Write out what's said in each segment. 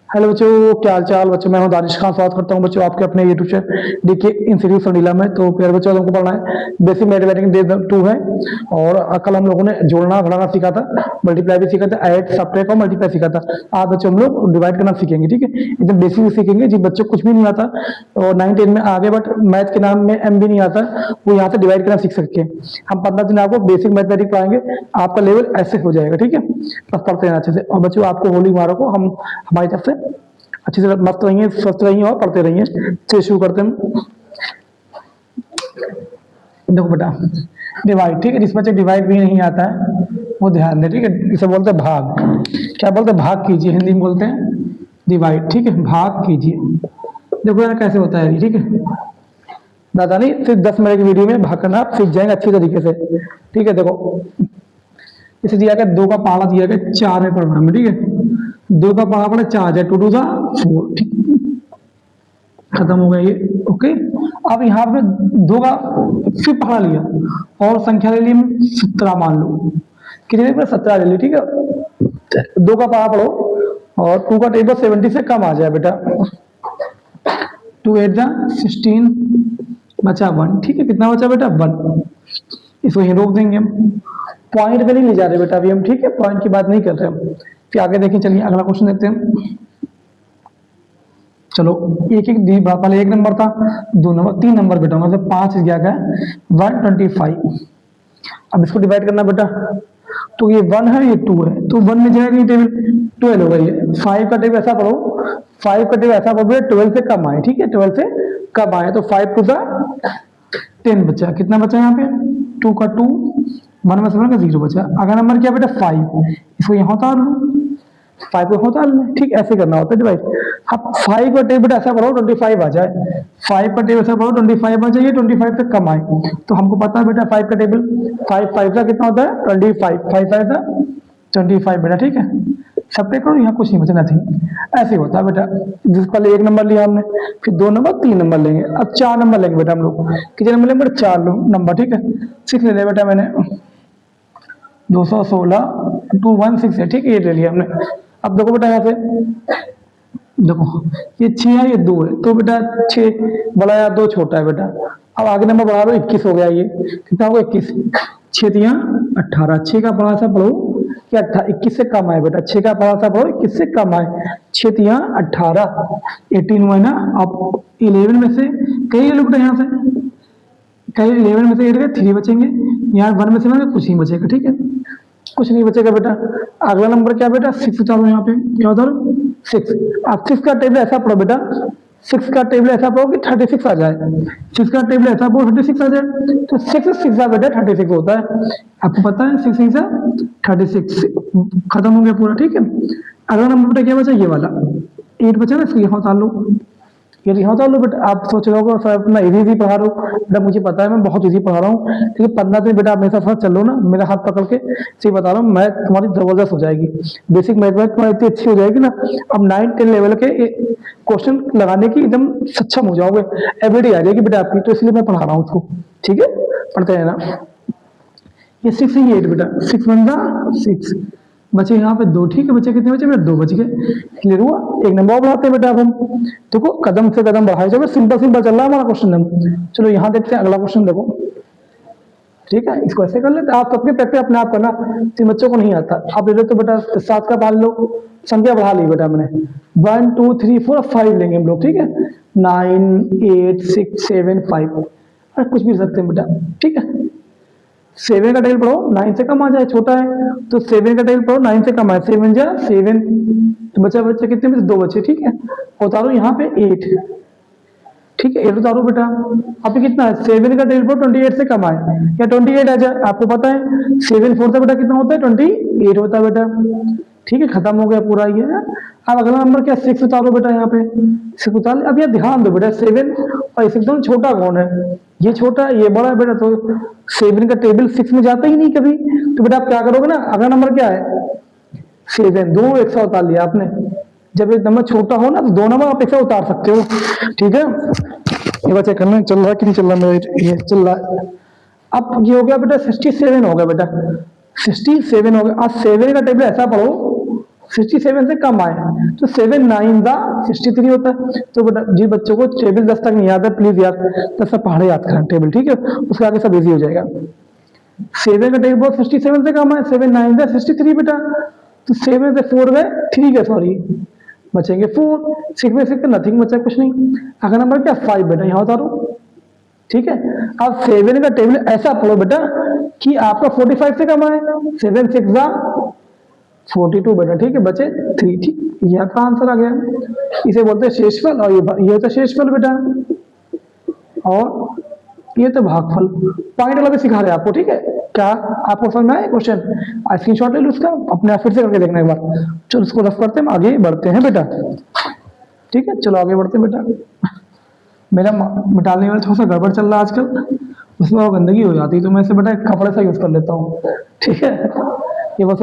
Hello बच्चों, क्या हाल चाल बच्चों। मैं हूं दानिश खान, स्वागत करता हूं बच्चों आपके अपने यूट्यूब चैनल देखिए इंस्टीट्यूट फंडीला में। तो प्यारे बच्चों, आज हमको पढ़ना है बेसिक मैथमेटिक्स डे 2 है। और कल हम लोगों ने जोड़ना घटाना सीखा था, मल्टीप्लाई भी सीखा था, ऐड सब्ट्रैक्ट और मल्टीप्लाई सीखा था। आज बच्चों हम लोग डिवाइड करना सीखेंगे, ठीक है। एकदम बेसिक भी सीखेंगे जी बच्चों, कुछ भी नहीं आता और 9-10 में आगे, बट मैथ के नाम में एम भी नहीं आता, वो यहाँ से डिवाइड करना सीख सकते हैं। हम 15 दिन आपको बेसिक मैथमेटिक्स पढ़ाएंगे, आपका लेवल ऐसे हो जाएगा, ठीक है। बस पढ़ते हैं अच्छे से। और बच्चों आपको होली मुबारक हो, हम हमारी तरफ से अच्छी से मस्त रहिए, स्वस्थ रहिए और पढ़ते रहिए। चलिए शुरू करते हैं। देखो बेटा, डिवाइड, ठीक है। जिस बच्चे डिवाइड भी नहीं आता है वो ध्यान दे, ठीक है। इसे बोलते हैं भाग। क्या बोलते हैं? भाग कीजिए, हिंदी में बोलते हैं डिवाइड, ठीक है। भाग कीजिए। देखो यार कैसे होता है, ठीक है। दादा नहीं, सिर्फ 10 मिनट की वीडियो में भाग करना आप सीख जाएंगे अच्छी तरीके से, ठीक है। देखो इसे दिया गया 2 का पाला दिया गया 4 में पढ़ना है, ठीक है। 2 का पाला पड़ा 4 है, 2 2 4, ठीक। खत्म हो गया ये, ओके। अब यहाँ पे 2 का फिर पढ़ा लिया और संख्या ले ली 17 मान लो, कितने पर 17 ले ली, ठीक है। 2 का पढ़ा पढ़ो और 2 का टेबल 70 से कम आ जाए बेटा। 2 8 जा 16 बचा 1, ठीक है। कितना बचा बेटा? 1। इसको यहीं रोक देंगे हम, पॉइंट पे नहीं ले जा रहे बेटा अभी हम, ठीक है। पॉइंट की बात नहीं कर रहे हम। फिर आगे देखिए, चलिए अगला क्वेश्चन देखते हैं। चलो एक एक दी, पहले 1 नंबर था, 2 नंबर, 3 नंबर बेटा, मतलब 5 गया क्या 125। अब इसको डिवाइड करना बेटा, तो ये 1 है, ये 2 है, तो 1 में जाएगा ये टेबल, 12 होगा ये। 5 का टेबल ऐसा पढ़ो, 5 का टेबल ऐसा पढ़ो 12 से कम आए, ठीक है। 12 से कम आए तो 5 टू 10 बचा। कितना बचा यहाँ पे? 2 का 2, 1 में से 1 का 0 बचा। अगला नंबर क्या बेटा? 5। इसको यहाँ उतार लो, 5 को होता है, ठीक। ऐसे करना होता है डिवाइड। अब 5 का टेबल ऐसा पढ़ो 25 आ जाए, 5 का टेबल ऐसा पढ़ो 25 आ जाए, 25 से कम आए। तो हमको पता है बेटा 5 का टेबल 5 5 का कितना होता है? 25, 5 5 का 25 बेटा, ठीक है। सब पे करो, यहाँ कुछ नहीं बचा, नथिंग। ऐसे होता है बेटा। जिस पहले 1 नंबर लिया हमने, फिर 2 नंबर, 3 नंबर लेंगे, अब 4 नंबर लेंगे बेटा हम लोग। कितने नंबर लेंगे? 4 नंबर, ठीक है। 6 ले लिया बेटा मैंने, 216 216 है, ठीक है। ये ले लिया हमने। अब देखो बेटा यहाँ से, देखो ये 6 है, ये 2 है, तो बेटा 6 बड़ा या 2 छोटा है बेटा। अब आगे नंबर बढ़ा दो, 21 हो गया। ये कितना होगा? 21। 6 दिया 18, 6 का बड़ा सा पढ़ो कि 21 से कम आए बेटा। 6 का बड़ा सा पढ़ो 21 से कम आए। 6 दिया 18, 18 हुआ ना। अब 11 में से कई लोग बेटा, यहाँ से कई 11 में से 8 गए, 3 बचेंगे। यहाँ 1 में से कुछ नहीं बचेगा, ठीक है। कुछ नहीं बचेगा बेटा। अगला नंबर क्या बेटा? 6 उतारो, यहाँ पे क्या उतारो? 6। अब 6 का टेबल ऐसा पढ़ो बेटा, 6 का टेबल ऐसा पढ़ो कि 36 आ जाए। 6 का टेबल ऐसा पढ़ो 36 आ जाए, तो 6 6 बेटा 36 होता है। आपको पता है 6 6 36। खत्म हो गया पूरा, ठीक है। अगला नंबर बेटा क्या बचा? ये वाला 8 बचा ना, इसको यहाँ उतार लो। ये यहाँ उतार लो बेटा। आप सोच रहे हो सर अपना इजी पढ़ा रहा हूँ बेटा, मुझे पता है मैं बहुत इजी पढ़ा रहा हूँ, लेकिन 15 दिन बेटा आप मेरे साथ चलो ना, मेरा हाथ पकड़ के सही बता रहा हूँ, मैं तुम्हारी जबरदस्त हो जाएगी। बेसिक मैथमेटिक्स तुम्हारी इतनी अच्छी हो जाएगी ना, अब 9-10 लेवल के क्वेश्चन लगाने की एकदम सक्षम हो जाओगे, एबिलिटी आ जाएगी बेटा आपकी। तो इसलिए मैं पढ़ा रहा हूँ उसको, ठीक है। पढ़ते हैं ना। ये 6 है, 8 बेटा, 6 1 6 बचे यहाँ पे 2, ठीक है। बचे कितने बचे बेटा? 2 बच गए, क्लियर हुआ। 1 नंबर और बढ़ाते हैं बेटा अब हम, देखो कदम से कदम बढ़ाए जाओगे। सिंपल सिंपल चल रहा है हमारा क्वेश्चन। चलो यहाँ देखते हैं अगला क्वेश्चन, देखो ठीक है। इसको ऐसे कर लेते, आप अपनी प्रैक्टिस अपने आप करना, जिन बच्चों को नहीं आता। आप ले लो तो बेटा 7 का पाल लो, संख्या बढ़ा ली बेटा मैंने, 1 2 3 4 5 लेंगे हम लोग, ठीक है। 9 8 6 7 5, अरे कुछ भी सकते हैं बेटा, ठीक है। 7 का टेबल पढ़ो 9 से कम आ जाए, छोटा है तो 7 का टेबल पढ़ो 9 से कम आए। 7 जा 7, तो बचा बच्चे कितने में? 2 बचे, ठीक है। उतारो यहाँ पे 8, ठीक है। 8 उतारो बेटा। अभी कितना है? 7 का टेबल पढ़ो 28 से कम आए, या 28 आ जाए। आपको पता है 7 4 से बेटा कितना होता है? 28 होता है बेटा, ठीक है। खत्म हो गया पूरा ये। अब अगला नंबर क्या? 6 उतारो बेटा, यहाँ पे 6 उतार। अब ये ध्यान दो बेटा, 7 और इस एकदम छोटा कौन है? ये छोटा है, ये बड़ा है बेटा, तो 7 का टेबल 6 में जाता ही नहीं कभी। तो बेटा आप क्या करोगे ना, अगला नंबर क्या है? 7, 2 एक साथ उतार लिया आपने। जब एक नंबर छोटा हो ना, तो 2 नंबर आप एक साथ उतार सकते हो, ठीक है। ये बात चेक करना चल रहा है कि नहीं चल रहा मेरा, ये चल रहा है। अब ये हो गया बेटा 67 हो गया बेटा, 67 हो गया। आज 7 का टेबल ऐसा पढ़ो 67 से कम आए तो 7 9 दा 63 होता है। तो बेटा जी बच्चों को टेबल 10 तक नहीं याद है प्लीज याद 10 से पहाड़े याद करें टेबल, ठीक है, उसके आगे सब इजी हो जाएगा। 7 का टेबल 67 से कम है, 7 9 दा 63 बेटा, तो 7 से 4 गए 3 गए सॉरी, बचेंगे 4, 6 में 6 नथिंग बचा कुछ नहीं। अगला नंबर क्या 5 बेटा यहाँ उतारो, ठीक है। अब 7 का टेबल ऐसा पढ़ो बेटा कि आपका 45 से कम आए, 7 6 जा 42 बेटा, ठीक है, बचे 3, ठीक, ये आपका आंसर आ गया। इसे बोलते हैं शेषफल और ये होता है शेषफल बेटा, और ये तो भागफल। पॉइंट वाला भी सिखा रहे हैं आपको, ठीक है। क्या आपको समझ में आया क्वेश्चन? स्क्रीनशॉट ले लो उसका, अपने आप फिर से करके देखना एक बार। चलो इसको रफ करते हैं, आगे बढ़ते हैं बेटा, ठीक है, चलो आगे बढ़ते हैं बेटा। मेरा मिटाने वाला थोड़ा सा गड़बड़ चल रहा है आजकल, उसमें वो गंदगी हो जाती है, तो मैं इसे बेटा कपड़े से यूज कर लेता हूँ, ठीक है। ये बस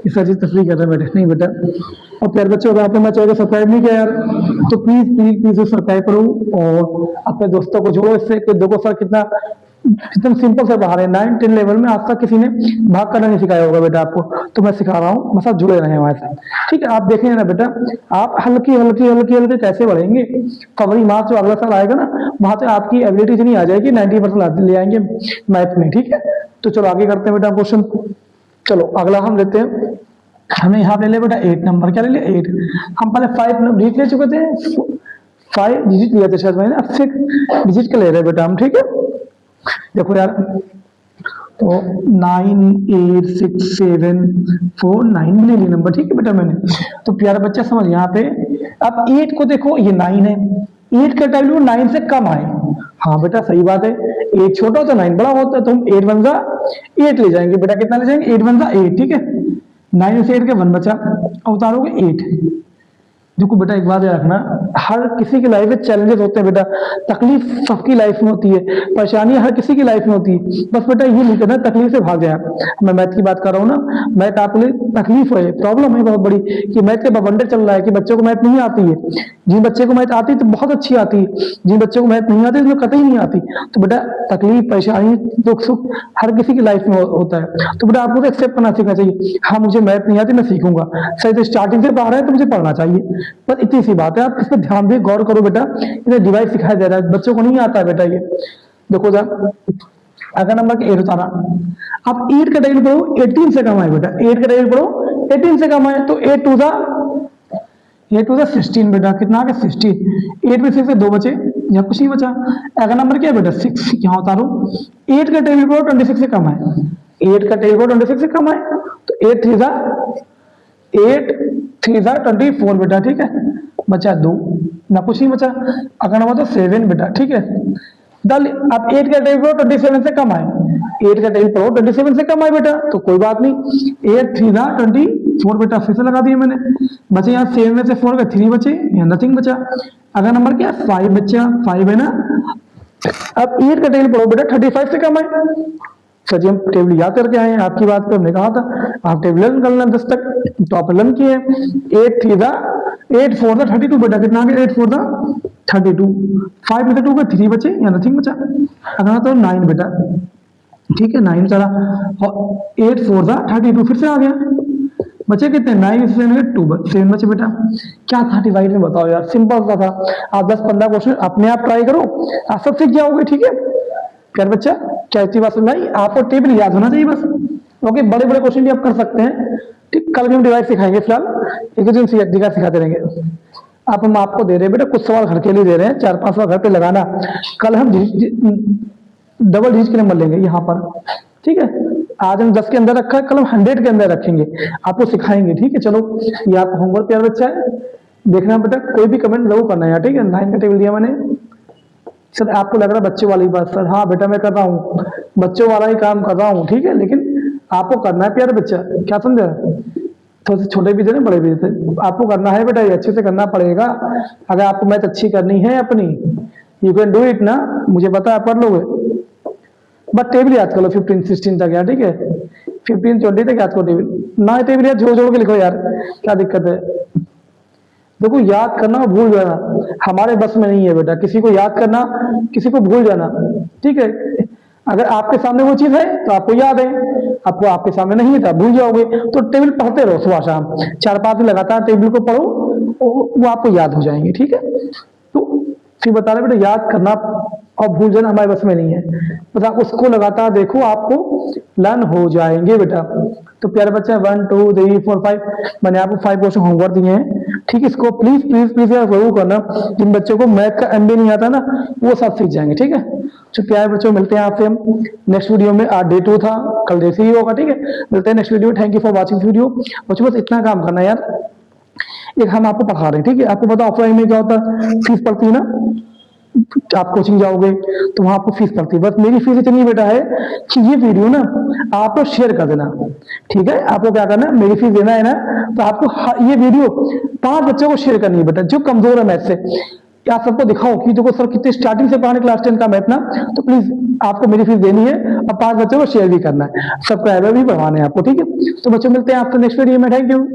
इस चीज तस्वीर कर रहे हैं बेटे, नहीं बेटा। और प्यारे बच्चों अगर आपने मेरा चैनल सब्सक्राइब नहीं किया यार तो प्लीज प्लीज प्लीज सब्सक्राइब करो और अपने दोस्तों को जोड़ो इससे कि देखो सर कितना एकदम सिंपल से बाहर है। 9 10 लेवल में आज तक किसी ने भाग करना नहीं सिखाया होगा बेटा आपको, तो मैं सिखा रहा हूँ, बस आप जुड़े रहे हमारे साथ, ठीक है। आप देखेंगे ना बेटा, आप हल्की हल्की हल्की हल्की कैसे बढ़ेंगे, फरवरी मार्च जो अगला साल आएगा ना, वहां पे आपकी एबिलिटी इतनी आ जाएगी 90% ले आएंगे मैथ में, ठीक है। तो चलो आगे करते हैं बेटा क्वेश्चन। चलो अगला हम लेते हैं, हमने यहाँ ले लिया बेटा 8 नंबर, क्या ले लिया 8। हम पहले 5 डिजिट ले चुके थे, 5 डिजिट लिया था शायद मैंने, अब 6 डिजिट का ले रहे बेटा हम, ठीक है। देखो यार, तो 9 8 6 7 4 9 ले ली नंबर, ठीक है बेटा मैंने। तो प्यारा बच्चा समझ यहाँ पे, अब 8 को देखो ये 9 है, 8 का वैल्यू 9 से कम आए, हाँ बेटा सही बात है, 8 छोटा होता है 9 बड़ा होता है, तो हम 8 1 जा 8 ले जाएंगे बेटा, कितना ले जाएंगे 8 1 जा 8, ठीक है। 9 से 8 के 1 बचा, और उतारोगे 8। देखो बेटा एक बात याद रखना, हर किसी की लाइफ में चैलेंजेस होते हैं बेटा, तकलीफ सबकी लाइफ में होती है, परेशानी हर किसी की लाइफ में होती है, बस बेटा ये नहीं करना तकलीफ से भाग जाए। मैं मैथ की बात कर रहा हूँ ना, मैथ आपके लिए तकलीफ है, प्रॉब्लम है बहुत बड़ी कि मैथ का बवंडर चल रहा है कि बच्चों को मैथ नहीं आती है। जिन बच्चे को मैथ आती है तो बहुत अच्छी आती है, जिन बच्चों को मैथ नहीं आती उसमें कतई नहीं आती। तो बेटा तकलीफ परेशानी दुख सुख हर किसी की लाइफ में होता है, तो बेटा आपको तो एक्सेप्ट करना सीखना चाहिए, हाँ मुझे मैथ नहीं आती मैं सीखूंगा, सही तो स्टार्टिंग से पढ़ रहे हैं तो मुझे पढ़ना चाहिए, बस इतनी सी बात है। आप इस पर ध्यान दें, गौर करो बेटा, इन्हें डिवाइस सिखाया जा रहा है, बच्चों को नहीं आता है बेटा ये। देखो जरा अगर नंबर के 8 उतारा, आप 8 का टेबल पढ़ो 18 से कम है बेटा, 8 का टेबल पढ़ो 18 से कम है, तो 8 टू दा 16 बेटा, कितना आ गया 16। 8 में 6 से 2 बचे, यहाँ कुछ नहीं बचा। अगला नंबर क्या है बेटा 6, यहाँ उतारो, 8 का टेबल पढ़ो 26 से कम है, 8 का टेबल पढ़ो 26 से कम है, तो 8 3 जा 24 बेटा, ठीक है, बचा 2, ना कुछ नहीं बचा। अगर नंबर तो 7 बेटा, ठीक है। अब 8 का टेबल पढ़ो 27 से कम आए, 8 का टेबल पढ़ो 27 से कम आए बेटा, तो कोई बात नहीं, 8 3 जा 24 बेटा, फिर से लगा दिया मैंने, बचे यहाँ 7 में से 4 का 3 बचे, यहाँ नथिंग बचा। अगर नंबर क्या 5 बचा, 5 है ना। अब 8 का टेबल पढ़ो बेटा 35 से कम आए, सर जी हम टेबल याद करके आए हैं, आपकी बात पे हमने कहा था आप टेबल लर्न कर लेना 10 तक, तो आप लर्न किए। 8 3 जा 8 4 जा 32 बेटा, कितना आ गया 8 4 जा 32, 5 में से 2 का 3 बचे, या नथिंग बचा। अगला तो 9 बेटा, ठीक है 9 चला, और 8 4 जा 32 फिर से आ गया, बचे कितने 9 से 2 7 बचे बेटा। क्या था डिवाइड में बताओ यार, सिंपल सा था। आप 10-15 क्वेश्चन अपने आप ट्राई करो, आप सब सीख जाओगे, ठीक है प्यार बच्चा। क्या इतनी बात समझाई आपको, टेबल याद होना चाहिए बस, ओके। बड़े बड़े क्वेश्चन भी आप कर सकते हैं, ठीक। कल भी हम डिवाइस सिखाएंगे, फिलहाल एक दिन सिखाते रहेंगे। आप हम आपको दे रहे हैं बेटा कुछ सवाल घर के लिए दे रहे हैं, 4-5 सवाल घर पे लगाना। कल हम डबल डिजिट के नंबर लेंगे यहाँ पर, ठीक है। आज हम 10 के अंदर रखा है, कल हम 100 के अंदर रखेंगे, आपको सिखाएंगे, ठीक है। चलो ये आपका होमवर्क प्यार बच्चा है, देखना बेटा कोई भी कमेंट जरूर करना है, ठीक है। 9 का टेबल दिया मैंने, सर आपको लग रहा है बच्चों वाली बात, सर हाँ बेटा मैं कर रहा हूँ, बच्चों वाला ही काम कर रहा हूँ, ठीक है, लेकिन आपको करना है प्यारे बच्चा, क्या समझा। थोड़े से छोटे भी थे ना बड़े भी थे, आपको करना है बेटा, ये अच्छे से करना पड़ेगा। अगर आपको मैथ अच्छी करनी है अपनी, यू कैन डू इट ना, मुझे पता है पढ़ लोगे, बस टेबल याद कर लो 15 16 तक यार, ठीक है 15 20 तक याद करो टेबल, ना टेबल यार जोड़ जोड़ के लिखो यार, क्या दिक्कत है। देखो याद करना और भूल जाना हमारे बस में नहीं है बेटा, किसी को याद करना किसी को भूल जाना, ठीक है। अगर आपके सामने वो चीज है तो आपको याद है, आपको आपके सामने नहीं है तो आप भूल जाओगे। तो टेबल पढ़ते रहो सुबह शाम, 4-5 दिन लगातार टेबल को पढ़ो, वो आपको याद हो जाएंगे। ठीक है, तो फिर बता रहे बेटा याद करना और भूल जाना हमारे बस में नहीं है, बस आप उसको लगातार देखो, आपको लर्न हो जाएंगे बेटा। तो प्यारे बच्चे 1 2 3 4 5 मैंने आपको 5 क्वेश्चन होमवर्क दिए हैं। ठीक है, इसको प्लीज प्लीज प्लीज यार जरूर करना। जिन बच्चों को मैथ का एमबी नहीं आता ना वो सब सीख जाएंगे। ठीक है, तो प्यारे बच्चों मिलते हैं आपसे हम नेक्स्ट वीडियो में। आज डे 2 था, कल डे 3 होगा। ठीक है, मिलते हैं next video. Thank you for watching video. बच्चों बस इतना काम करना यार, एक हम आपको पढ़ा रहे हैं। ठीक है, आपको पता ऑफलाइन में क्या होता है, फीस पड़ती है ना, आप कोचिंग जाओगे तो वहां आपको फीस पड़ती है। बस मेरी फीस इतनी बेटा है कि ये वीडियो ना आप लोग शेयर कर देना। ठीक है, आपको क्या करना है, मेरी फीस देना है ना, तो आपको ये वीडियो 5 बच्चों को शेयर करनी है बेटा जो कमजोर है मैथ से। क्या सबको दिखाओ कि देखो सर कितने स्टार्टिंग से पढ़ाने क्लास 10 का मैथ ना, तो प्लीज आपको मेरी फीस देनी है और 5 बच्चों को शेयर भी करना है, सब्सक्राइबर भी बढ़वाने हैं आपको। ठीक है, तो बच्चों मिलते हैं आपसे नेक्स्ट वीडियो में। Thank you.